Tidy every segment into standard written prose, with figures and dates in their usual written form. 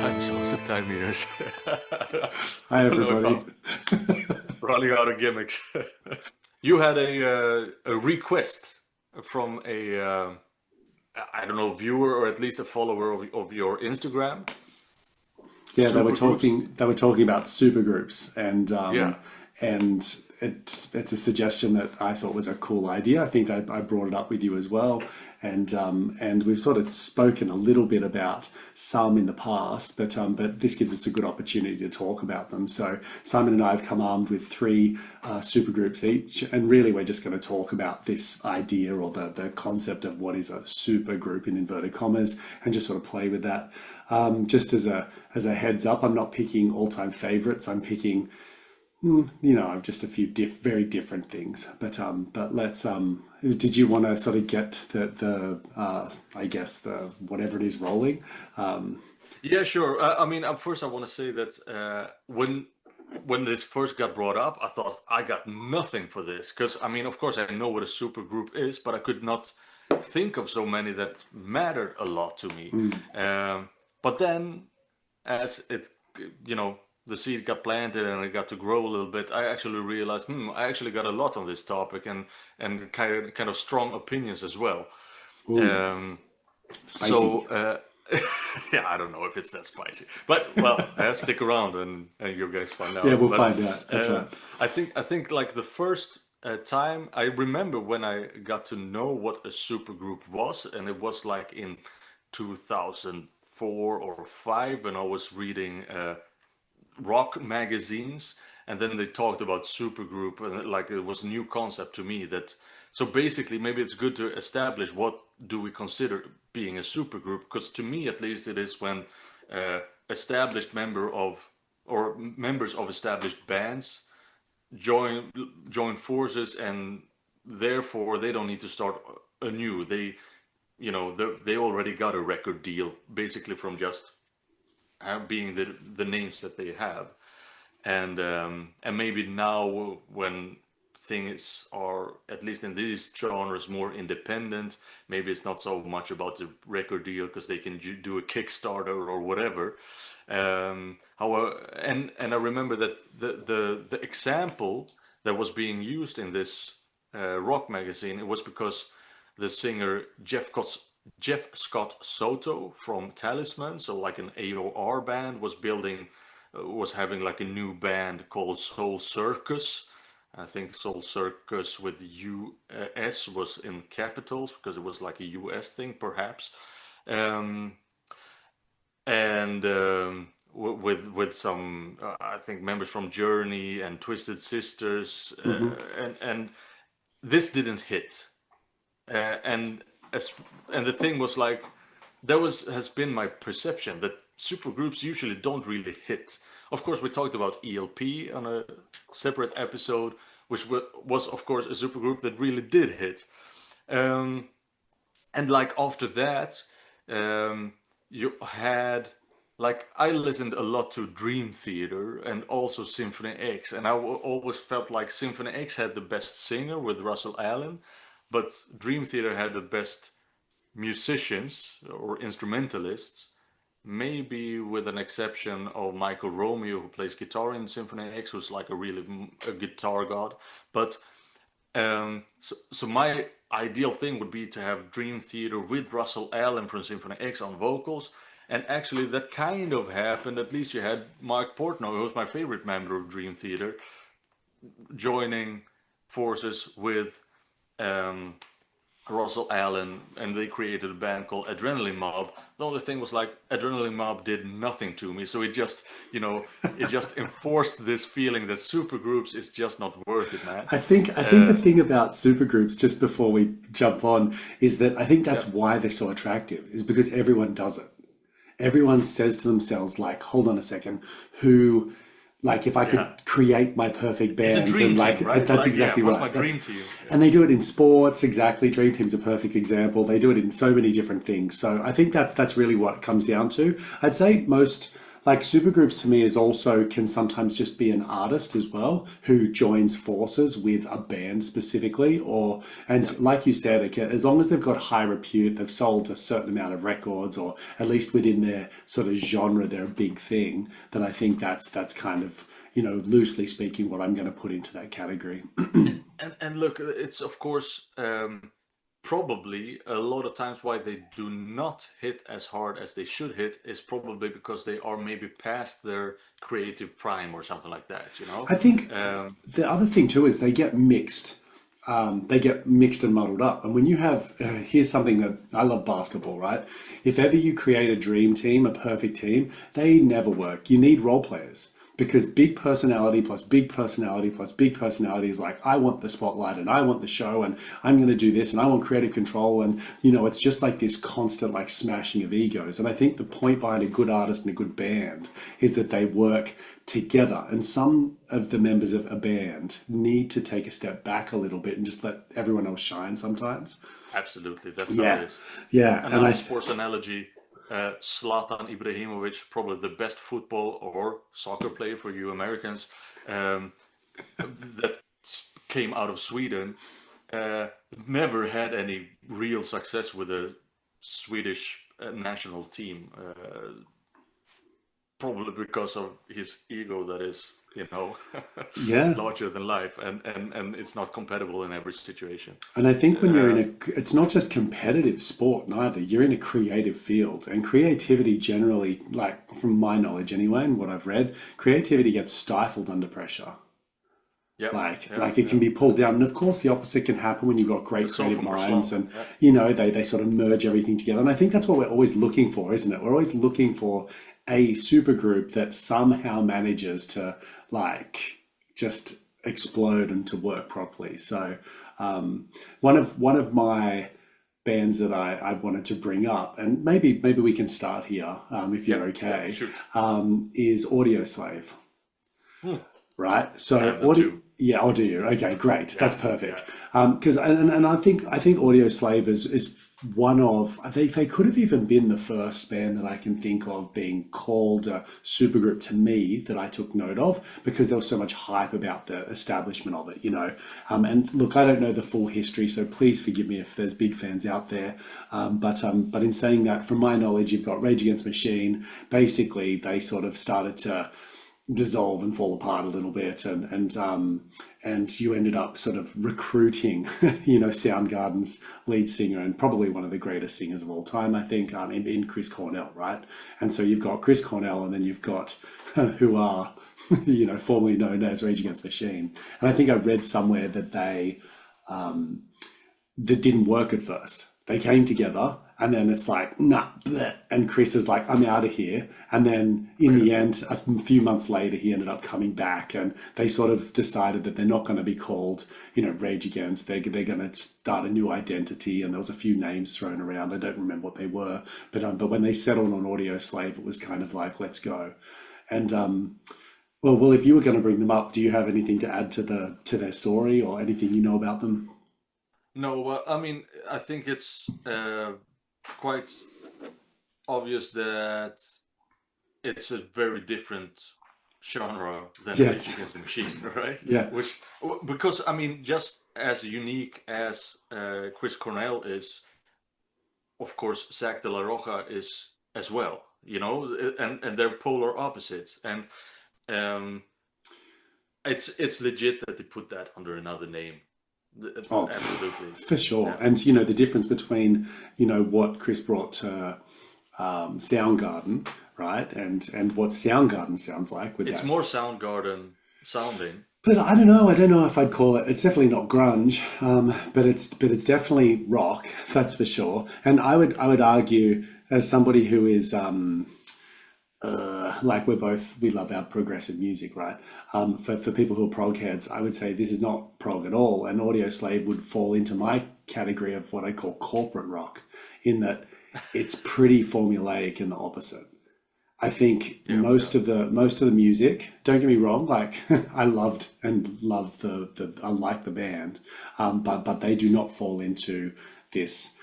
time zones and time meters. Hi, I don't know if everybody. I'm running out of gimmicks. You had a request from a I don't know, viewer or at least a follower of your Instagram, Yeah, Supergroups. they were talking about supergroups, Yeah. and it's a suggestion that I thought was a cool idea. I think I brought it up with you as well, and we've sort of spoken a little bit about some in the past, but this gives us a good opportunity to talk about them. So Simon and I have come armed with three supergroups each, and really we're just going to talk about this idea or the concept of what is a supergroup in inverted commas, and just sort of play with that. Just as a heads up, I'm not picking all-time favorites. I'm picking, just a few very different things. But let's. Did you want to sort of get the I guess the whatever it is rolling? Yeah, sure. I mean, first I want to say that when this first got brought up, I thought I got nothing for this because I mean, of course, I know what a supergroup is, but I could not think of so many that mattered a lot to me. Mm. But then, as it, you know, the seed got planted and it got to grow a little bit, I actually realized, I actually got a lot on this topic and kind of strong opinions as well. Ooh, Um, so spicy. yeah, I don't know if it's that spicy, but well, stick around and you guys find Yeah, out. we'll But find out. That's uh, right. I think like the first time I remember when I got to know what a supergroup was, and it was like in 2004 or five when I was reading rock magazines, and then they talked about supergroup, and like it was a new concept to me. That so basically maybe it's good to establish what do we consider being a supergroup, because to me at least it is when uh, established member of or members of established bands join join forces, and therefore they don't need to start anew. They already got a record deal basically from just being the names that they have. And maybe now when things are, at least in these genres, more independent, maybe it's not so much about the record deal because they can do a Kickstarter or whatever. However, and I remember that the example that was being used in this rock magazine, it was because the singer Jeff Scott Soto from Talisman, so like an AOR band, was having like a new band called Soul Circus. I think Soul Circus with US was in capitals because it was like a US thing, perhaps. Um, and with some, I think, members from Journey and Twisted Sisters, Hmm. and this didn't hit. And as and the thing was like that was has been my perception that supergroups usually don't really hit. Of course, we talked about ELP on a separate episode, which was of course a supergroup that really did hit. Um, and like after that, um, you had like I listened a lot to Dream Theater and also Symphony X, and always felt like Symphony X had the best singer with Russell Allen, but Dream Theater had the best musicians or instrumentalists, maybe with an exception of Michael Romeo, who plays guitar in Symphony X, who's like a really a guitar god. But so my ideal thing would be to have Dream Theater with Russell Allen from Symphony X on vocals. And actually, that kind of happened. At least you had Mark Portnoy, who was my favorite member of Dream Theater, joining forces with um, Russell Allen, and they created a band called Adrenaline Mob. The only thing was like Adrenaline Mob did nothing to me, so it just enforced this feeling that supergroups is just not worth it, man. I think the Uh, thing about supergroups, just before we jump on, is that I think yeah, that's why they're so attractive, is because everyone does it. Everyone says to themselves, like, hold on a second, who, like, if I could yeah, create my perfect it's a band, dream and like, team, right? that's Like, yeah, exactly what's my right. dream team? Yeah, And they do it in sports, exactly. Dream Team's a perfect example. They do it in so many different things. So I think that's really what it comes down to. I'd say like supergroups to me is also can sometimes just be an artist as well who joins forces with a band specifically, or Yeah. and like you said, okay, as long as they've got high repute, they've sold a certain amount of records, or at least within their sort of genre, they're a big thing. Then I think that's kind of, loosely speaking, what I'm going to put into that category. And look, it's of course probably a lot of times why they do not hit as hard as they should hit is probably because they are maybe past their creative prime or something like that, you know? I think Um, the other thing too is they get mixed. They get mixed and muddled up. And when you have, here's something that I love basketball, right? If ever you create a dream team, a perfect team, they never work. You need role players because big personality plus big personality plus big personality is like, I want the spotlight and I want the show and I'm going to do this and I want creative control. And, it's just like this constant like smashing of egos. And I think the point behind a good artist and a good band is that they work together, and some of the members of a band need to take a step back a little bit and just let everyone else shine sometimes. Absolutely, that's how it Yeah, is. yeah, and Another sports analogy, Zlatan Ibrahimovic, probably the best football or soccer player for you Americans, um, that came out of Sweden, uh, never had any real success with the Swedish national team. Probably because of his ego that is, yeah. larger than life, and it's not compatible in every situation. And I think when you're in Uh, it's not just competitive sport neither. You're in a creative field, and creativity generally, like from my knowledge anyway, and what I've read, creativity gets stifled under pressure. yeah, yeah, Like it yeah. can be pulled down, and of course the opposite can happen when you've got The great creative sophomore minds, slump. and Yeah, they sort of merge everything together. And I think that's what we're always looking for, isn't it? We're always looking for a super group that somehow manages to like just explode and to work properly. So one of my bands that I wanted to bring up, and maybe we can start here, if yeah, you're yeah. okay, Shoot. is Audioslave. Hmm. Right. I So have them audio, too. yeah, I'll do you. Okay, great. That's Yeah, yeah. perfect. Because and I think Audio Slave is one of they could have even been the first band that I can think of being called a supergroup to me that I took note of because there was so much hype about the establishment of it. And look, I don't know the full history, so please forgive me if there's big fans out there. But in saying that, from my knowledge, you've got Rage Against the Machine. Basically, they sort of started to dissolve and fall apart a little bit, and you ended up sort of recruiting Soundgarden's lead singer and probably one of the greatest singers of all time, I think, in Chris Cornell, right? And so you've got Chris Cornell, and then you've got who are formerly known as Rage Against the Machine. And I think I read somewhere that that didn't work at first. They came together, and then it's like, nah, bleh. And Chris is like, I'm out of here. And then in the end, a few months later, he ended up coming back, and they sort of decided that they're not going to be called, Rage Against. They're going to start a new identity, and there was a few names thrown around. I don't remember what they were, but when they settled on Audio Slave, it was kind of like, let's go. And well, if you were going to bring them up, do you have anything to add to their story or anything you know about them? No, well, I mean, I think it's quite obvious that it's a very different genre than Rage Yes. Against the Machine, right? Yeah. Because I mean, just as unique as Chris Cornell is, of course, Zach De La Rocha is as well. And they're polar opposites, and um, it's legit that they put that under another name. Oh, Absolutely, for sure. yeah. And the difference between what Chris brought to Soundgarden, right, and what Soundgarden sounds like with It's that. more Soundgarden sounding. But I don't know. I don't know if I'd call it. It's definitely not grunge, but it's definitely rock. That's for sure. And I would argue, as somebody who is like we love our progressive music, right? For people who are prog heads, I would say this is not prog at all. And Audio Slave would fall into my category of what I call corporate rock, in that it's pretty formulaic in the opposite. I think Yeah, most yeah. of the music, don't get me wrong, like I loved and love I like the band, but they do not fall into this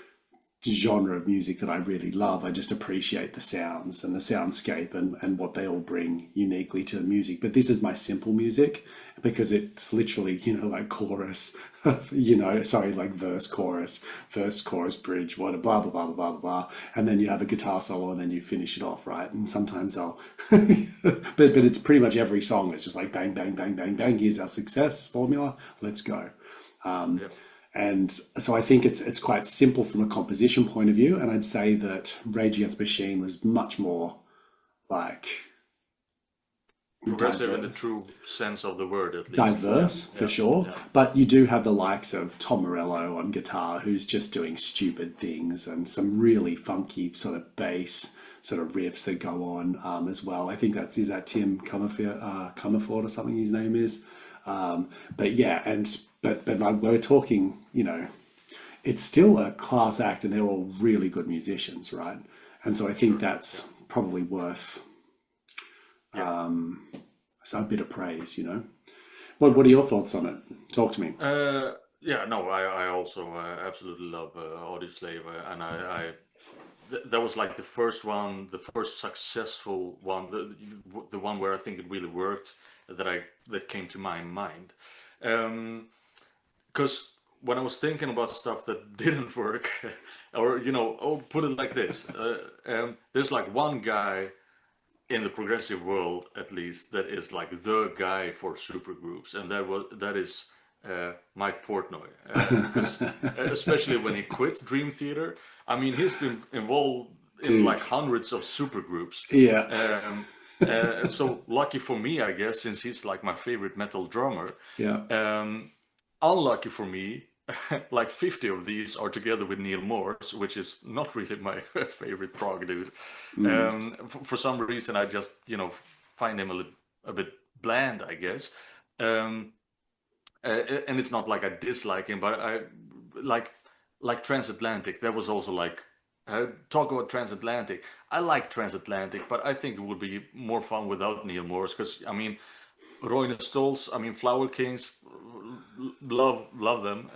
genre of music that I really love. I just appreciate the sounds and the soundscape and what they all bring uniquely to the music. But this is my simple music because it's literally, like chorus, sorry, like verse, chorus, bridge, what, blah, blah, blah, blah, blah, blah. And then you have a guitar solo and then you finish it off, right? And sometimes they'll, but it's pretty much every song. It's just like bang, bang, bang, bang, bang. Here's our success formula. Let's go. Yep. And so I think it's quite simple from a composition point of view. And I'd say that Rage Against the Machine was much more like Progressive in the diverse, true sense of the word, at least. diverse for Yeah. sure. Yeah. But you do have the likes of Tom Morello on guitar, who's just doing stupid things, and some really funky sort of bass sort of riffs that go on as well. I think is that Tim Comerford or something his name is. But yeah, but like we're talking, it's still a class act, and they're all really good musicians, right? And so I think that's probably worth Yeah. a bit of praise. What are your thoughts on it? Talk to me. Yeah, no, I also absolutely love Audioslave, and that was like the first one, the first successful one, the one where I think it really worked, that came to my mind. Because when I was thinking about stuff that didn't work, or put it like this, there's like one guy in the progressive world, at least, that is like the guy for supergroups, and that is Mike Portnoy, because especially when he quit Dream Theater, I mean, he's been involved in like Dude. hundreds of supergroups. Yeah. So lucky for me, I guess, since he's like my favorite metal drummer. Yeah. Unlucky for me, like 50 of these are together with Neil Morse, which is not really my favorite prog dude. For some reason, I just, find him a bit bland, I guess. Um, and it's not like I dislike him, but I like Transatlantic. That was also like talk about Transatlantic. I like Transatlantic, but I think it would be more fun without Neil Morse because I mean, Roy Stolz, I mean, Flower Kings, love them.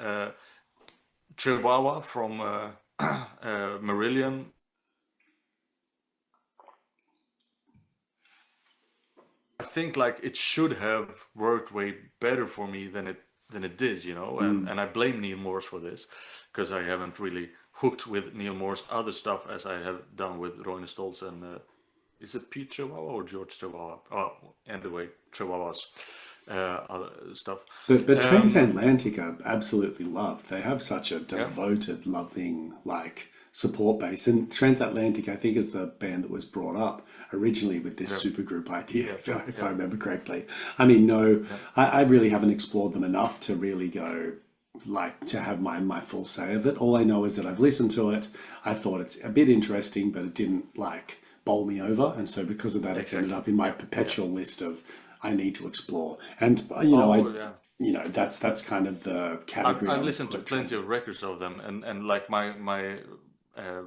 Chihuahua from Marillion. I think like it should have worked way better for me than it did, and I blame Neil Morse for this because I haven't really hooked with Neil Morse other stuff as I have done with Roy Stolz and is it Pete Chihuahua or George Chihuahua? Oh, anyway, Chihuahuas other stuff. But Um, Transatlantic are absolutely loved. They have such a yeah, devoted, loving, like support base. And Transatlantic, I think, is the band that was brought up originally with this yeah, supergroup idea, if I yeah, remember correctly. I mean, no, yeah. I really haven't explored them enough to really go like to have my full say of it. All I know is that I've listened to it. I thought it's a bit interesting, but it didn't like bowl me over. And so because of that, it's ended Exactly. up in my Yeah, yeah. perpetual list of I need to explore. And Oh, yeah. that's kind of the I've category I I've would listened to put plenty transit. of records of them, and like my uh,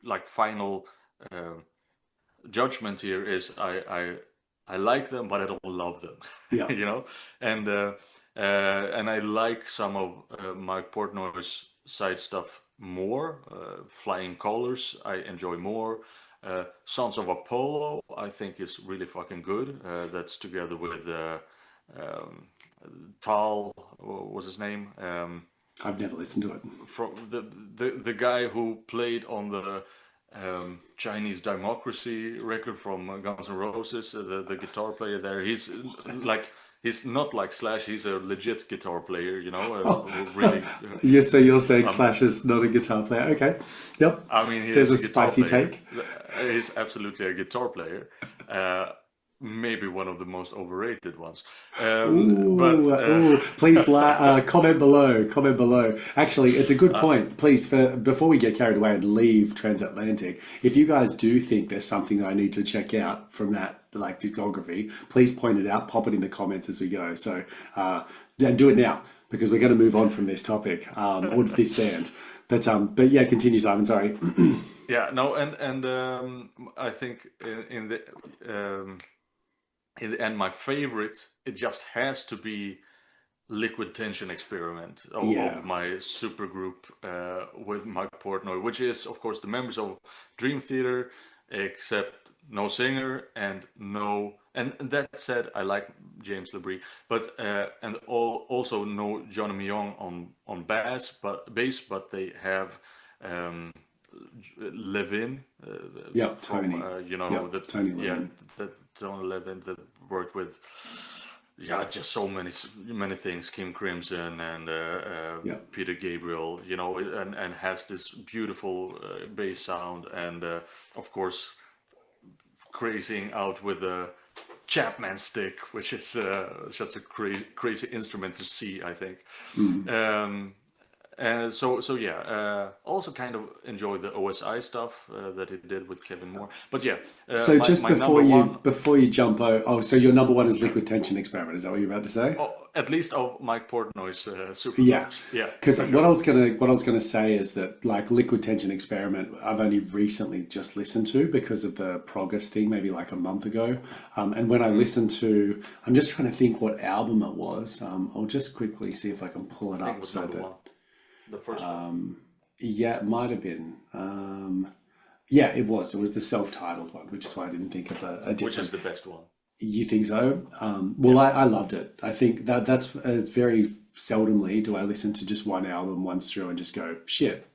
like final uh, judgment here is I like them, but I don't love them, Yeah. you know, and and I like some of Mike Portnoy's side stuff more. Flying Colors I enjoy more. Sons of Apollo I think is really fucking good. That's together with um, Tal, what was his name? I've never listened to it. From the guy who played on the Chinese Democracy record from Guns N' Roses, the guitar player there. He's not like Slash. He's a legit guitar player, Oh, really. so you're saying Um, Slash is not a guitar player? Okay. Yep. I mean, he There's is a a guitar spicy player. take. He's absolutely a guitar player. Uh, Maybe one of the most overrated ones. But Please comment below. Comment below. Actually, it's a good point. Please, before we get carried away and leave Transatlantic, if you guys do think there's something I need to check out from that like discography, please point it out. Pop it in the comments as we go. So, and do it now because we're going to move on from this topic or this band. But yeah, continue, Simon. Sorry. yeah, no, and I think in the end, my favorite, it just has to be Liquid Tension Experiment Yeah. of my supergroup with Mike Portnoy, which is, of course, the members of Dream Theater, except no singer and no. And that said, I like James Labrie, but and also no Johnny Myung on bass, but they have um, Levin Yeah. from Tony. you Yeah. know the Tony yeah Levin. that Tony Levin that worked with just so many things. Kim Crimson and Yeah. Peter Gabriel, and has this beautiful bass sound, and of course, crazing out with the Chapman stick, which is such a crazy instrument to see, I think. Mm. So yeah, also kind of enjoyed the OSI stuff that he did with Kevin Moore. But yeah, So my just my number one, before you jump so your number one is Liquid Tension Experiment. Is that what you're about to say? at least of Mike Portnoy's Yeah, Supergroups. Yeah, because for what sure. I was gonna say is that like Liquid Tension Experiment, I've only recently just listened to because of the Progress thing, maybe like a month ago. And when I listened to, I'm just trying to think what album it was. I'll just quickly see if I can pull it I think it up was so number that one, the first one, yeah, it might have been. Yeah, it was. It was the self-titled one, which is why I didn't think of a which is different. the best one. You think so? Well, Yeah. I loved it. I think that's it's very seldomly do I listen to just one album once through and just go, shit,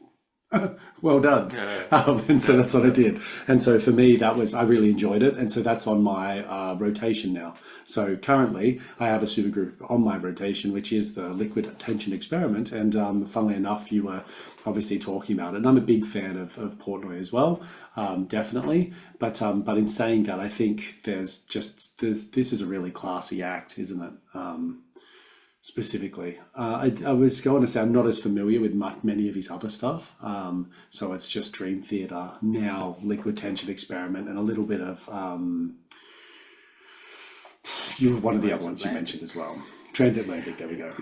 well done. Yeah, And so yeah, that's what I yeah. did. And so for me, I really enjoyed it. And so that's on my rotation now. So currently, I have a supergroup on my rotation, which is the Liquid Tension Experiment. And funnily enough, you were obviously talking about it. And I'm a big fan of Portnoy as well, definitely. But in saying that, I think this is a really classy act, isn't it? Specifically. I was going to say I'm not as familiar with many of his other stuff. So it's just Dream Theater, now Liquid Tension Experiment, and a little bit of you one of the other ones you Transatlantic. mentioned as well. Transatlantic, there we go.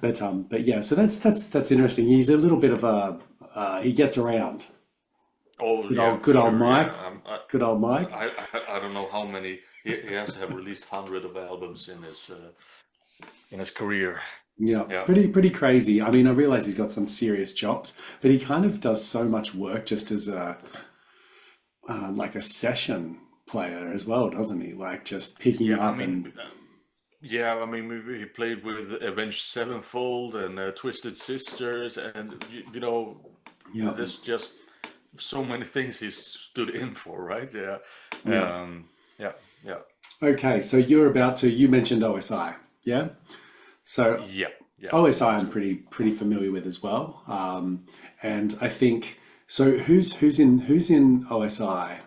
But yeah, so that's interesting. He's a little bit of a he gets around. Oh Good yeah, old for good old sure. Mike. Yeah, Good old Mike. I don't know how many he has to have released hundred of albums in his career. Yeah, Yeah, pretty crazy. I mean, I realize he's got some serious chops, but he kind of does so much work just as a like a session player as well, doesn't he? Like just picking yeah. I up and mean, yeah. I mean, he played with Avenged Sevenfold and Twisted Sisters, and yeah, there's just so many things he stood in for, right? Yeah, yeah. yeah, yeah, Okay, so you mentioned OSI, yeah? So yeah, yeah. OSI About I'm to. pretty familiar with as well. And I think so who's in OSI?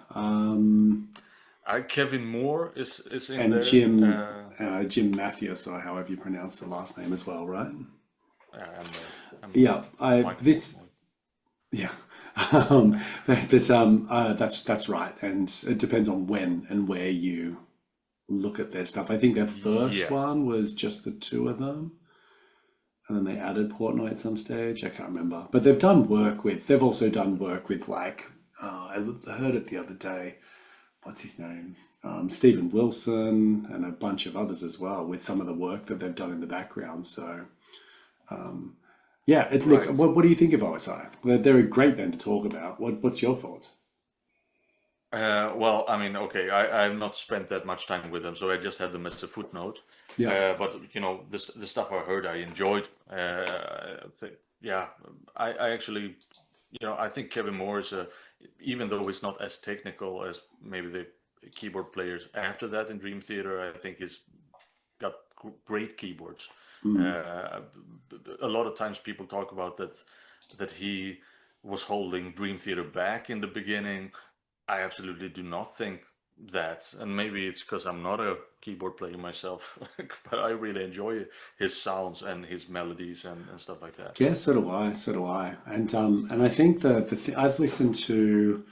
Kevin Moore is in And there. Jim Matthews or however you pronounce the last name as well, right? And Yeah, I Mike this Portnoy. yeah. That's right, and it depends on when and where you look at their stuff. I think their first Yeah, one was just the two of them, and then they added Portnoy at some stage. I can't remember, but they've also done work with like I heard it the other day. What's his name? Stephen Wilson and a bunch of others as well with some of the work that they've done in the background. So yeah, look. right. What do you think of OSI? They're a great band to talk about. What's your thoughts? Well, I mean, okay, I've not spent that much time with them, so I just had them as a footnote. Yeah, But the stuff I heard, I enjoyed. Yeah, I actually, I think Kevin Moore is even though he's not as technical as maybe the keyboard players after that in Dream Theater, I think he's got great keyboards. mm, Uh, a lot of times people talk about that he was holding Dream Theater back in the beginning. I absolutely do not think that, and maybe it's because I'm not a keyboard player myself, but I really enjoy his sounds and his melodies and stuff like that. yeah. So do I. So do I. And I think I've listened to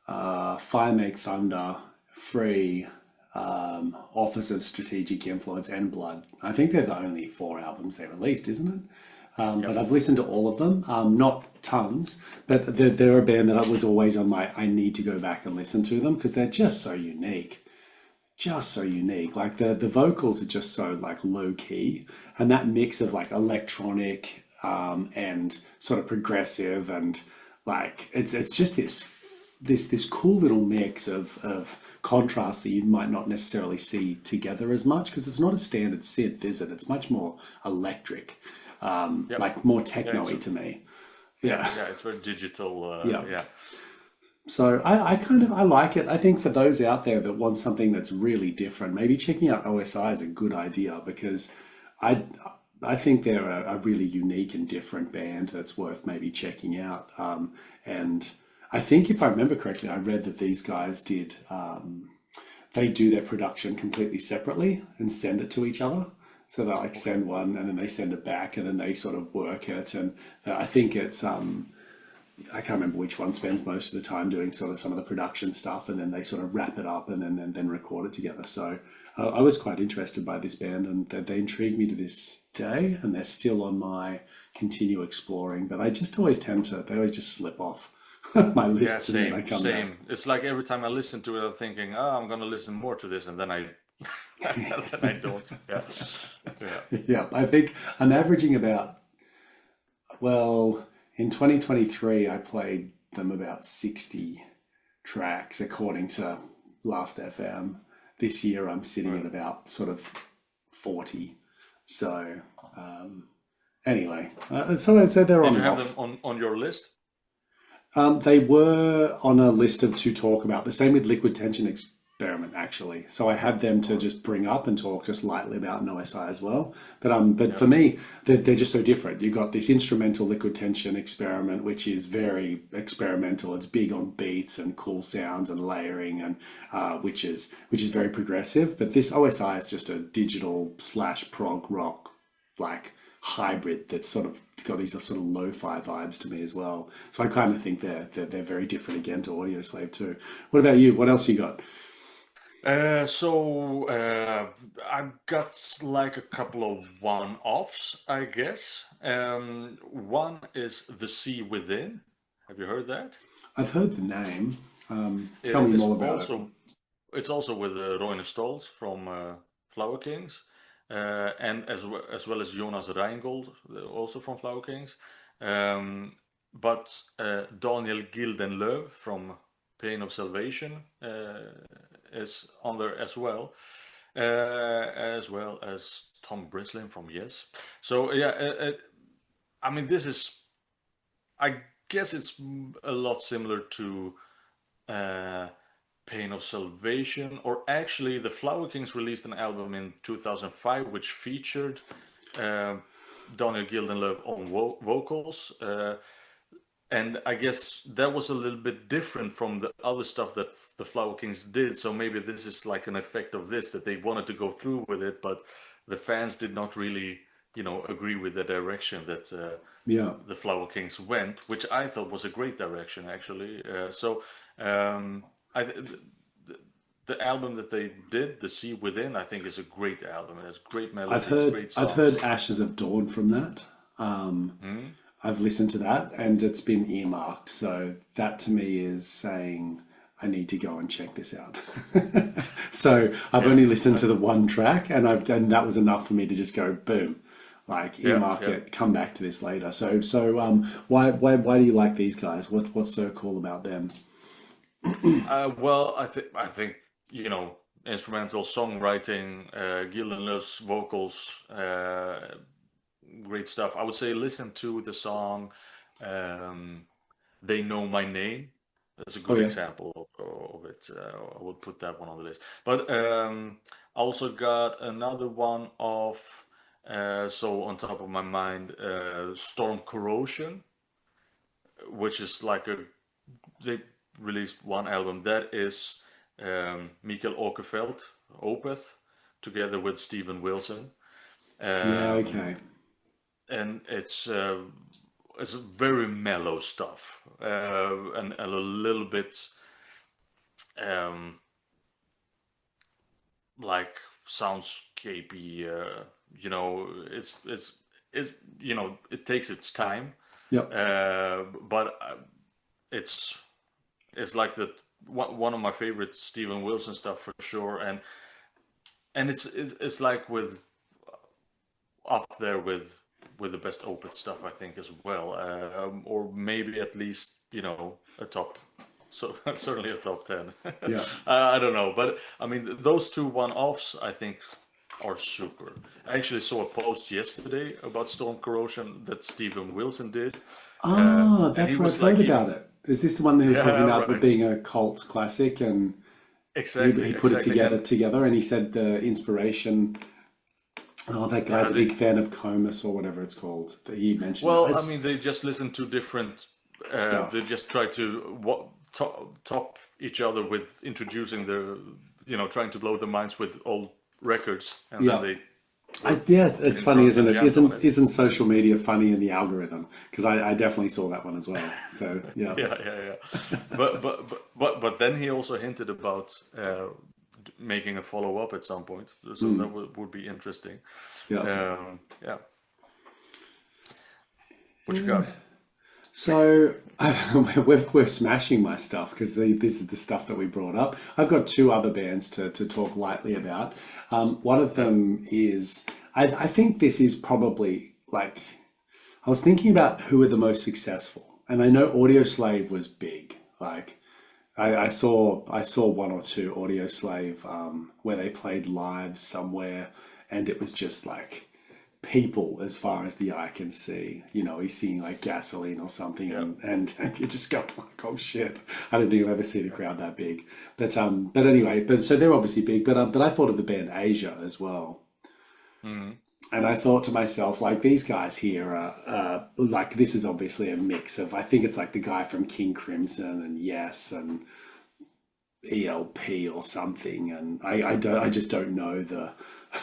Fire Make Thunder, Free, Office of Strategic Influence, and Blood. I think they're the only four albums they released, isn't it? But Yep. I've listened to all of them, not tons, but they're a band that I was always on my I need to go back and listen to them because they're just so unique. just so unique. Like the vocals are just so like low key, and that mix of like electronic and sort of progressive and like it's just this cool little mix of contrasts that you might not necessarily see together as much because it's not a standard synth, is it? It's much more electric, Yep. like more Yeah, techno-y to me. yeah, Yeah, yeah, it's very digital. yeah. Yeah, So I kind of I like it. I think for those out there that want something that's really different, maybe checking out OSI is a good idea because I I think they're a really unique and different band that's worth maybe checking out. And I think if I remember correctly, I read that these guys did they do their production completely separately and send it to each other. So they like okay. send one and then they send it back and then they sort of work it. And I think it's I can't remember which one spends most of the time doing sort of some of the production stuff, and then they sort of wrap it up and then record it together. So I was quite interested by this band, and they intrigued me to this day, and they're still on my continue exploring. But I just always tend to they always just slip off my Yeah, lists, and then I same, come back. same. It's like every time I listen to it, I'm thinking, oh, I'm gonna listen more to this, and then I, then I don't. Yeah, yeah. Yeah, I think I'm averaging about well in 2023 I played them about 60 tracks according to Last FM. This year I'm sitting Right. at about sort of 40. So um, anyway, so they're Did on you and have them off. on your list? They were on a list of to talk about. The same with Liquid Tension Experiment, actually. So I had them to Or just bring up and talk just lightly about an OSI as well. But yeah, for me, they're just so different. You got this instrumental Liquid Tension Experiment, which is very experimental. It's big on beats and cool sounds and layering, and which is very progressive. But this OSI is just a digital slash prog rock like hybrid that's sort of got these sort of lo-fi vibes to me as well. So I kind of think they're very different again to Audioslave too. What about you? What else you got? I've got like a couple of one-offs, I guess. One is The Sea Within. Have you heard that? I've heard the name. It Tell me is more about it. also It's also with Roine Stolz from Flower Kings, and as well as Jonas Reingold, also from Flower Kings. Um, but Daniel Gildenlöv from Pain of Salvation is on there as well as Tom Brislin from Yes. So yeah, I mean this is, I guess it's a lot similar to uh, Pain of Salvation, or actually, the Flower Kings released an album in 2005 which featured uh, Daniel Gildenlöv on vocals, and I guess that was a little bit different from the other stuff that the Flower Kings did. So maybe this is like an effect of this, that they wanted to go through with it, but the fans did not really, agree with the direction that Yeah, the Flower Kings went, which I thought was a great direction actually. Um, I the album that they did, The Sea Within, I think is a great album. It has great I've melodies, heard great I've heard songs. Ashes of Dawn from that. Hmm? I've listened to that and it's been earmarked. So that to me is saying I need to go and check this out. So I've Yeah, only listened I, to the one track and that was enough for me to just go boom, like yeah, earmark yeah. it, come back to this later. So why do you like these guys? What's so cool about them? Well, I think instrumental songwriting, Gillenlow's vocals, great stuff. I would say listen to the song um, "They Know My Name." That's a Oh good yeah. example of it. I would put that one on the list. But I also got another one of so on top of my mind, Storm Corrosion, which is like they released one album that is Mikael Åkerfeldt, Opeth, together with Steven Wilson, Yeah, um, okay. and it's very mellow stuff, and a little bit um, like soundscapey. It's it takes its time, Yep. but it's it's like the one of my favorite Steven Wilson stuff for sure. And and it's like with up there with the best Opeth stuff, I think, as well, or maybe at least a top, so certainly a top 10. Yeah. I don't know, but I mean those two one-offs I think are super. I actually saw a post yesterday about Storm Corrosion that Steven Wilson did, Ah, and he that's where I've was like, heard about it. Is this the one that he was talking yeah, about with right, being a cult classic, and he exactly, put it exactly, and together, and he said the inspiration. Oh, that guy's yeah, a big fan of Comus or whatever it's called. That he mentioned well, I as mean, they just listen to different. They stuff. just try to top each other with introducing trying to blow the minds with old records, and then Yeah. they were Yeah, it's getting funny, drunk isn't and it? jammed on it. Isn't social media funny in the algorithm? Because I definitely saw that one as well. So yeah, Yeah, yeah, yeah. But then he also hinted about making a follow up at some point, so that would be interesting. yeah. Yeah, what you got? So we're smashing my stuff because this is the stuff that we brought up. I've got two other bands to talk lightly about. One of Yeah. them is I think this is probably like I was thinking about who are the most successful, and I know Audioslave was big. Like I saw one or two Audioslave where they played live somewhere, and it was just like people as far as the eye can see. He's singing like Gasoline or something, Yeah. and you just go like, oh shit! I don't think I've ever seen a crowd that big. But anyway, so they're obviously big. But I thought of the band Asia as well. Hmm. And I thought to myself, like, these guys here are, like, this is obviously a mix of, I think it's like the guy from King Crimson and Yes and ELP or something. And I just don't know the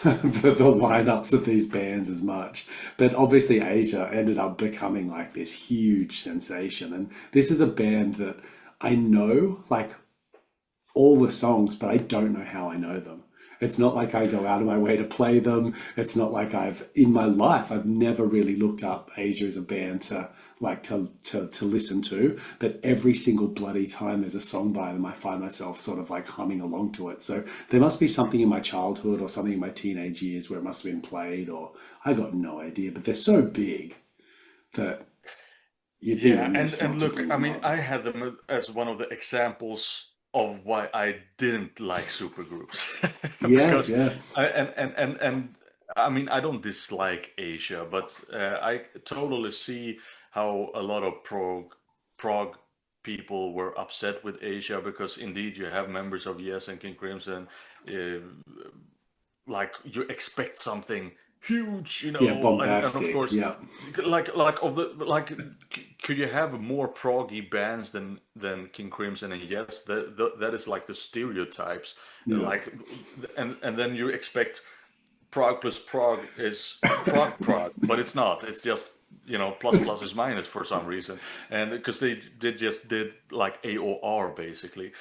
lineups of these bands as much. But obviously, Asia ended up becoming like this huge sensation. And this is a band that I know, like, all the songs, but I don't know how I know them. It's not like I go out of my way to play them. It's not like in my life, I've never really looked up Asia as a band to like to listen to. But every single bloody time there's a song by them, I find myself sort of like humming along to it. So there must be something in my childhood or something in my teenage years where it must have been played, or I got no idea. But they're so big that you'd be Yeah, remiss and not to look, bring I them mean, up. I had them as one of the examples of why I didn't like supergroups Yeah, because yeah. and I mean, I don't dislike Asia, but I totally see how a lot of prog people were upset with Asia because indeed you have members of Yes and King Crimson, uh, like you expect something huge, Yeah, and of bombastic. course, Yeah. like of the like, could you have more proggy bands than King Crimson and Yes? That is like the stereotypes, Yeah. like, and then you expect Prog plus Prog is Prog, but it's not. It's just plus plus is minus for some reason, and because they just did like AOR basically.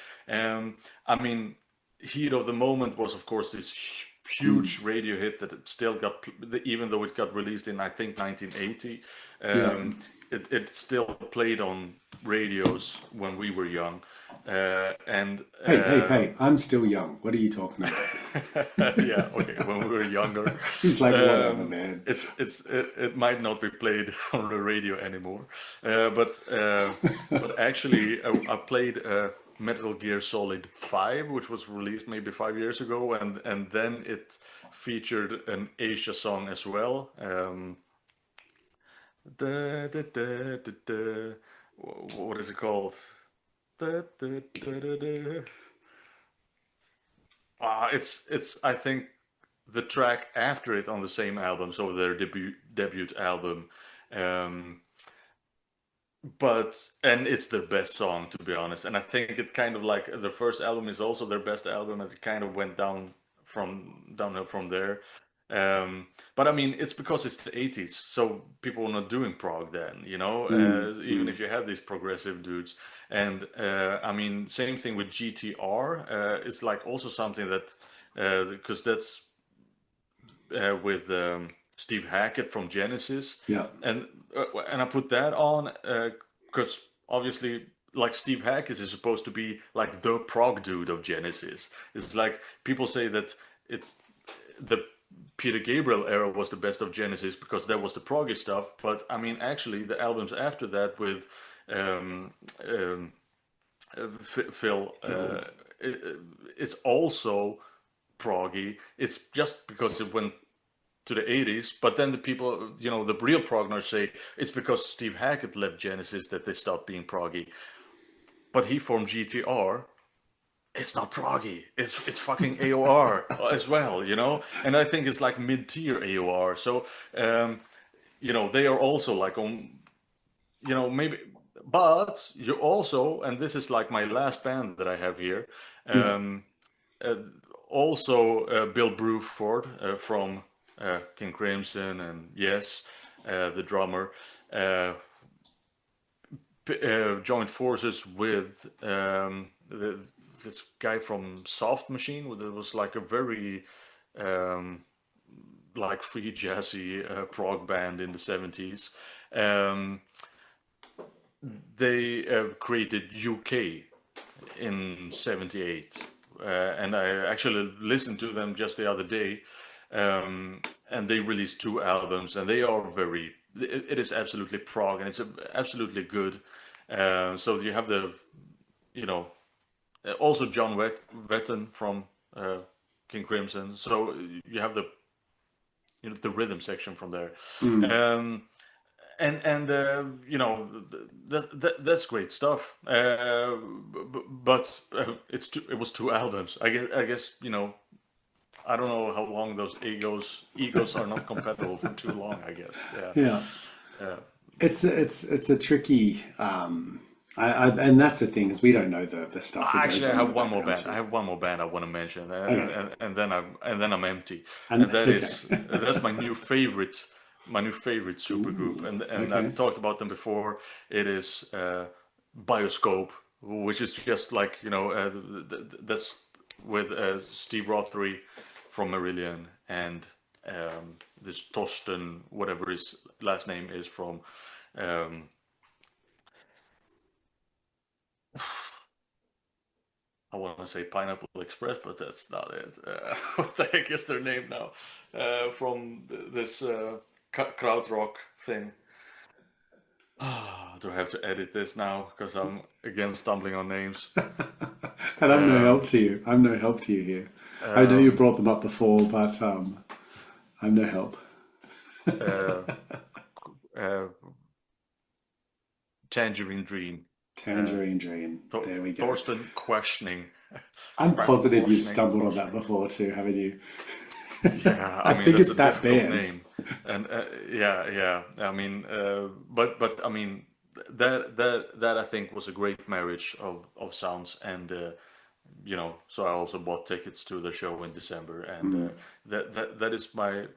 I mean, heat of the moment was of course this huge radio hit that it still got, even though it got released in I think 1980. Yeah. It still played on radios when we were young, and Hey, hey, hey, I'm still young. What are you talking about? yeah, okay, when we were younger. He's like, whatever, um, man. it might not be played on the radio anymore, but actually I played Metal Gear Solid 5, which was released maybe 5 years ago, and then it featured an Asia song as well. Da, da, da, da, da. What is it called? Da, da, da, da, da. It's I think the track after it on the same album, so their debut album. Um, but and it's their best song, to be honest. And I think it kind of like the first album is also their best album, and it kind of went downhill from there. But I mean, it's because it's the 80s, so people were not doing prog then, Mm, even mm. if you had these progressive dudes. And I mean, same thing with GTR. It's like also something that, because that's with Steve Hackett from Genesis, Yeah. and and I put that on because obviously, like, Steve Hackett is supposed to be like the prog dude of Genesis. It's like people say that it's the Peter Gabriel era was the best of Genesis because that was the proggy stuff. But I mean, actually, the albums after that with um, um, Phil, it's also proggy. It's just because it went to the 80s, but then the people, the real progners say it's because Steve Hackett left Genesis that they stopped being proggy. But he formed GTR. It's not proggy. It's fucking AOR as well, And I think it's like mid-tier AOR. So, they are also like on, maybe. But you also, and this is like my last band that I have here. Yeah. Uh, Also, Bill Bruford from King Crimson, and yes, the drummer, joined forces with this guy from Soft Machine. It was like a very um, like free jazzy prog band in the 70s. Um, they created UK in 78. And I actually listened to them just the other day. And they released 2 albums, and they are it is absolutely prog, and it's absolutely good. So you have also John Wetton from King Crimson. So you have the rhythm section from there. Mm. And that's great stuff. But it was 2 albums. I guess I don't know how long those egos are not compatible for too long. I guess. Yeah. Yeah. Yeah. It's a tricky. And that's the thing is we don't know the stuff that goes Actually, I on in have the one more background band. too. I have one more band I want to mention, Okay. and then I'm empty. And And okay. that's my new favorite, supergroup. Ooh, And okay. I've talked about them before. It is Bioscope, which is just like that's with Steve Rothery from Marillion, and this Torsten, whatever his last name is, from um, I want to say Pineapple Express, but that's not it. What the heck is their name now? From this krautrock thing. Do I have to edit this now? Because I'm again stumbling on names. And I'm no Um, help to you. I'm no help to you here. I know you um, brought them up before, but I'm no help. uh, uh, Tangerine Dream. Uh, Tangerine Dream. There we go. Thorsten Questioning. I'm positive you've Questioning. stumbled on that Questioning. before too, haven't you? Yeah, I I mean think that's it's a that difficult band. name, and yeah. I mean, but I mean that I think was a great marriage of sounds, and so I also bought tickets to the show in December, and Mm. that is my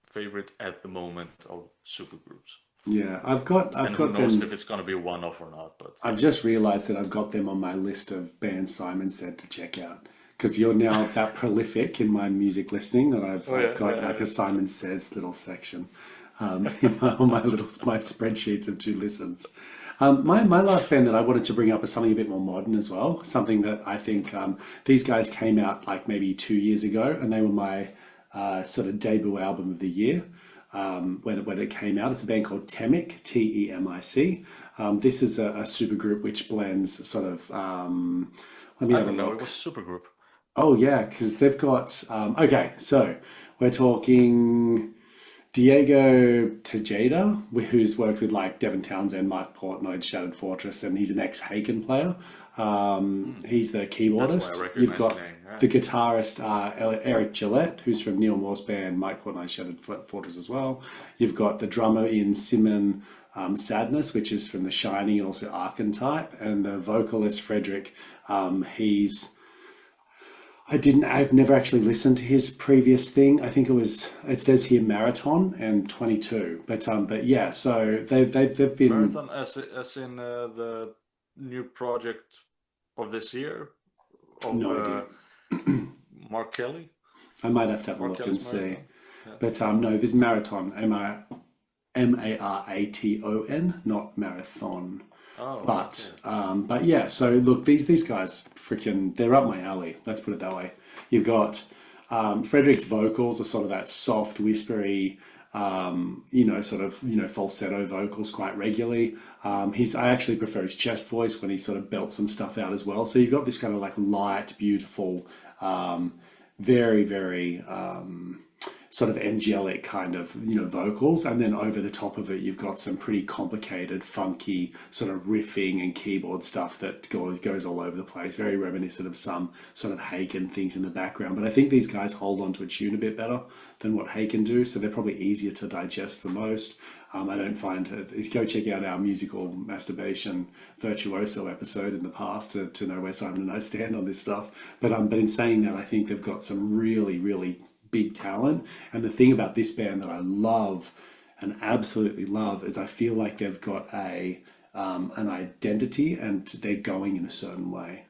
favorite at the moment of supergroups. Yeah, I've And who got knows if them. it's gonna be a one-off or not? But I've just realized that I've got them on my list of bands Simon said to check out because you're now that prolific in my music listening that oh I've yeah, got like a Simon Says little section in on my spreadsheets of 2 listens. My last band that I wanted to bring up is something a bit more modern as well. Something that I think these guys came out like maybe 2 years ago, and they were my sort of debut album of the year when it came out. It's a band called Temic, Temic. This is a supergroup which blends sort of. Let me I have a didn't know it look. was a supergroup. Oh yeah, because they've got. Okay, so we're talking Diego Tejada, who's worked with like Devin Townsend, Mike Portnoy, Shattered Fortress, and he's an ex-Haken player. He's the That's why I keyboardist. You've recognize the got name. Yeah. the guitarist Eric Gillette, who's from Neil Moore's band, Mike Portnoy, Shattered Fortress as well. You've got the drummer in Simon Sadness, which is from The Shining and also Archetype, and the vocalist Frederick. He's I've never actually listened to his previous thing. I think it says here Marathon and 22. But yeah, so they've been, Marathon, as in the new project of this year of no idea. Mark Kelly. I might have to have a Mark look and Kelly's see. Marathon. Yeah. But no, this Marathon, Marathon, not Marathon. Oh, But okay. yeah, so look, these guys freaking they're up my alley. Let's put it that way. You've got Frederick's vocals are sort of that soft, whispery, sort of, falsetto vocals quite regularly. I actually prefer his chest voice when he sort of belts some stuff out as well. So you've got this kind of like light, beautiful, very, very sort of angelic kind of vocals, and then over the top of it you've got some pretty complicated, funky sort of riffing and keyboard stuff that goes all over the place, very reminiscent of some sort of Haken things in the background. But I think these guys hold on to a tune a bit better than what Haken do, so they're probably easier to digest for most. I don't find it. Go check out our musical masturbation virtuoso episode in the past to know where Simon and I stand on this stuff. But in saying that, I think they've got some really, really big talent. And the thing about this band that I love and absolutely love is I feel like they've got an identity and they're going in a certain way.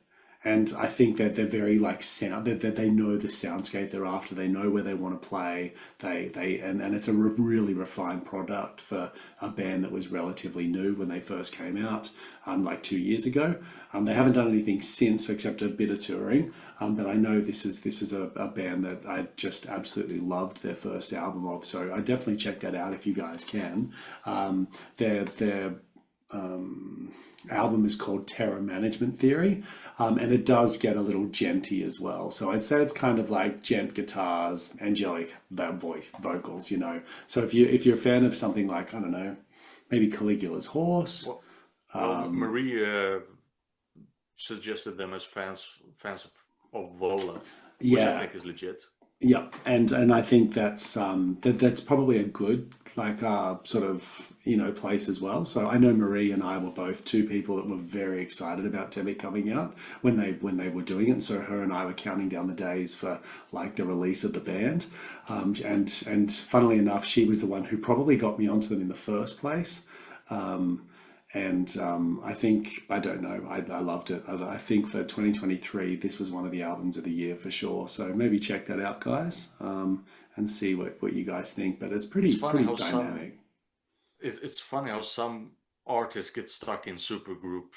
And I think that they're very like sound, that they know the soundscape they're after. They know where they want to play. And it's a really refined product for a band that was relatively new when they first came out, like 2 years ago. They haven't done anything since except a bit of touring. But I know this is a band that I just absolutely loved their first album of. So I definitely check that out if you guys can. Their album is called Terror Management Theory, and it does get a little djenty as well. So I'd say it's kind of like gent guitars, angelic vocals, So if you're a fan of something like, I don't know, maybe Caligula's Horse. Well, Marie suggested them as fans of Vola, which I think is legit. Yeah, and I think that's probably a good sort of place as well. So I know Marie and I were both two people that were very excited about Temic coming out when they were doing it. So her and I were counting down the days for like the release of the band, and funnily enough, she was the one who probably got me onto them in the first place. I think, I don't know, I loved it. I think for 2023, this was one of the albums of the year for sure. So maybe check that out, guys, and see what you guys think. But it's pretty dynamic. It's funny how some artists get stuck in supergroup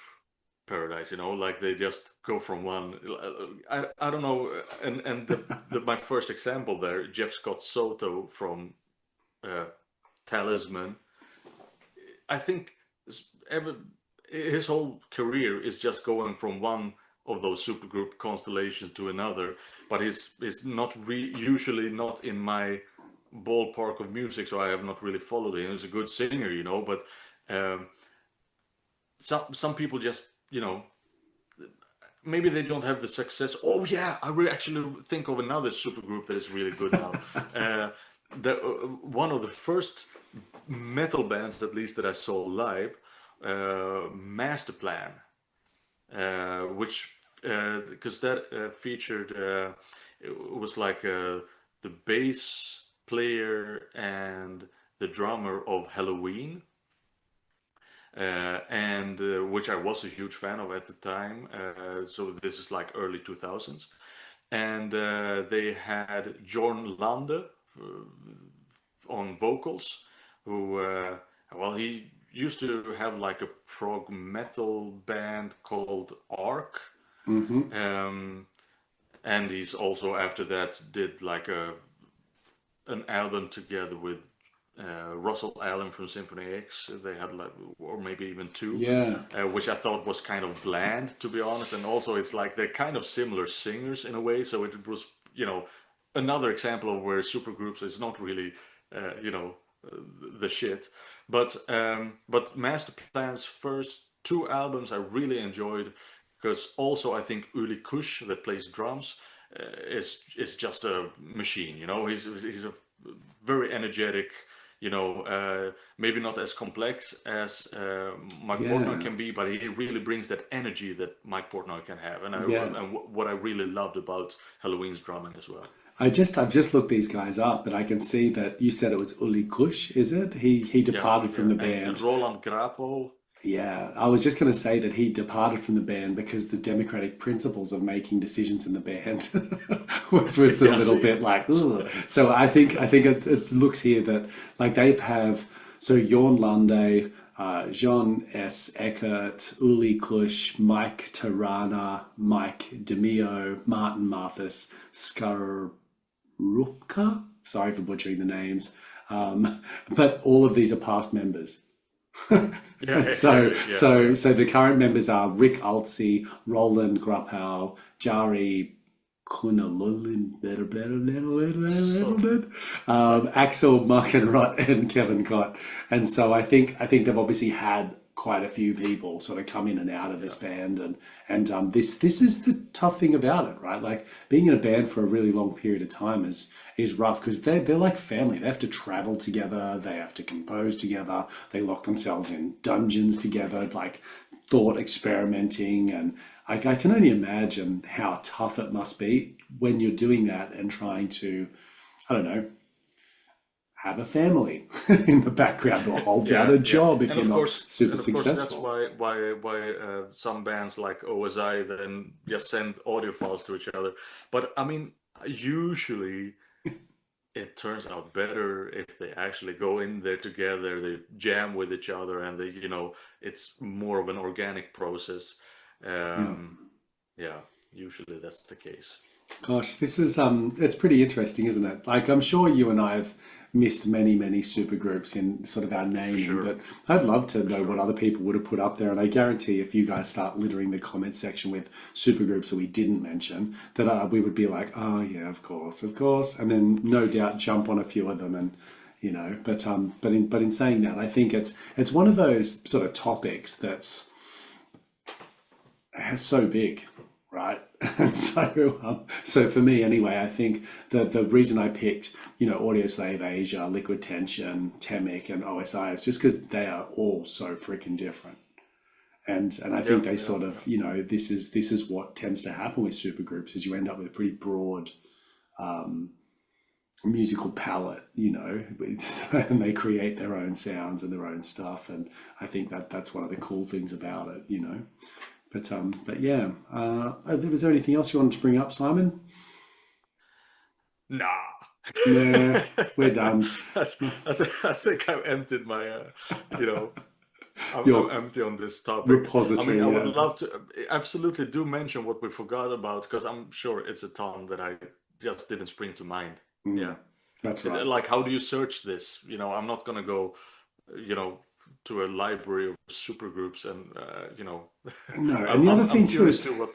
paradise, like they just go from one. I don't know. And my first example there, Jeff Scott Soto from Talisman, I think his whole career is just going from one of those supergroup constellations to another, but he's not usually not in my ballpark of music, so I have not really followed him. He's a good singer, but some people just, maybe they don't have the success. Oh yeah, I really actually think of another supergroup that is really good now. One of the first metal bands, at least, that I saw live, Masterplan, which because that featured it was like the bass player and the drummer of Halloween, and which I was a huge fan of at the time. So this is like early 2000s, and they had Jorn Lande on vocals, who he used to have like a prog metal band called Arc. And he's also after that did like an album together with Russell Allen from Symphony X. They had like, or maybe even two, which I thought was kind of bland, to be honest. And also it's like they're kind of similar singers in a way, so it was another example of where supergroups is not really the shit. But Masterplan's first two albums I really enjoyed, because also I think Uli Kush, that plays drums, is just a machine. He's a very energetic, maybe not as complex as Mike Portnoy can be, but he really brings that energy that Mike Portnoy can have, and what I really loved about Halloween's drumming as well. I've just looked these guys up, but I can see that you said it was Uli Kush, is it? He departed from the band. And Roland Grapo. Yeah, I was just going to say that he departed from the band because the democratic principles of making decisions in the band was a little bit like, ugh. So I think it looks here that like they have, so Jorn Lande, Jean S. Eckert, Uli Kush, Mike Tirana, Mike DeMio, Martin Mathis, Rupka. Sorry for butchering the names. But all of these are past members. Yeah, So, exactly. Yeah, so, yeah. so the current members are Rick Altsey, Roland Grappow, Jari Kunalulin, So Axel Markenrot, and Kevin Cott. And so I think they've obviously had quite a few people sort of come in and out of this yeah, band, and this is the tough thing about it, right? Like being in a band for a really long period of time is rough because they're like family. They have to travel together, they have to compose together, they lock themselves in dungeons together, like thought experimenting, and I can only imagine how tough it must be when you're doing that and trying to, I don't know, have a family in the background or hold down yeah, a yeah. job if you're not super And of course, that's successful. why some bands like OSI then just send audio files to each other. But I mean, usually it turns out better if they actually go in there together, they jam with each other, and it's more of an organic process. Yeah. Um, yeah, usually that's the case. Gosh, this is it's pretty interesting, isn't it? Like I'm sure you and I have missed many super groups in sort of our For naming, sure, but I'd love to for know what sure. other people would have put up there. And I guarantee if you guys start littering the comment section with super groups that we didn't mention, that we would be like, oh yeah, of course, and then no doubt jump on a few of them and but in saying that, I think it's one of those sort of topics that's so big, right? And so for me anyway, I think the reason I picked, Audioslave Asia, Liquid Tension, Temic, and OSI is just because they are all so freaking different. And I Yeah, think they yeah, sort yeah. of, this is what tends to happen with supergroups is you end up with a pretty broad musical palette, and they create their own sounds and their own stuff. And I think that's one of the cool things about it. But yeah, was there anything else you wanted to bring up, Simon? Nah. Nah, we're done. I think I've emptied my, you know, I'm Your empty on this topic. I mean, I repository, would yeah. love to absolutely do mention what we forgot about because I'm sure it's a ton that I just didn't spring to mind. Yeah. That's right. Like, how do you search this? I'm not gonna go, you know, to a library of supergroups and, No, and I'm, the I'm, other I'm thing too curious is to what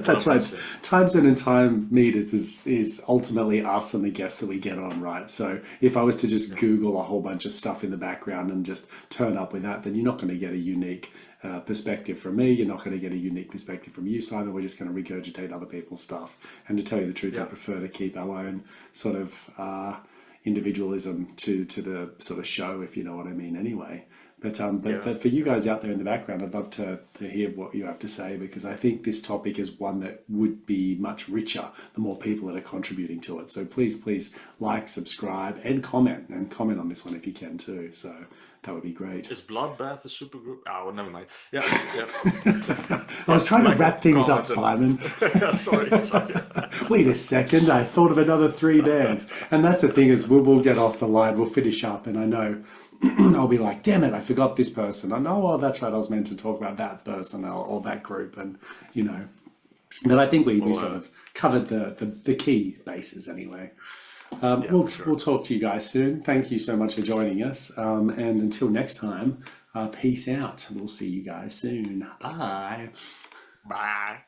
that's I'm right. missing. Time zone and time meters is ultimately us and the guests that we get on, right? So if I was to just Yeah. Google a whole bunch of stuff in the background and just turn up with that, then you're not going to get a unique perspective from me. You're not going to get a unique perspective from you, Simon. We're just going to regurgitate other people's stuff. And to tell you the truth, I Yeah. prefer to keep our own sort of individualism to the sort of show, if you know what I mean. Anyway. Yeah. But for you Yeah. guys out there in the background, I'd love to hear what you have to say because I think this topic is one that would be much richer the more people that are contributing to it. So please like, subscribe, and comment on this one if you can too. So that would be great. Is Bloodbath a supergroup? Oh, never mind. Yeah. Yeah. I was Yeah. trying to Like, wrap things up, comment, and Simon. yeah, sorry. Wait a second, I thought of another three bands. And that's the thing is we'll get off the line, we'll finish up, and I know I'll be like, damn it, I forgot this person. I know, oh, that's right, I was meant to talk about that person or that group, and you know. But I think we Well, sort of covered the key bases anyway. yeah, We'll for sure. we'll talk to you guys soon. Thank you so much for joining us. And until next time, peace out. We'll see you guys soon. Bye. Bye.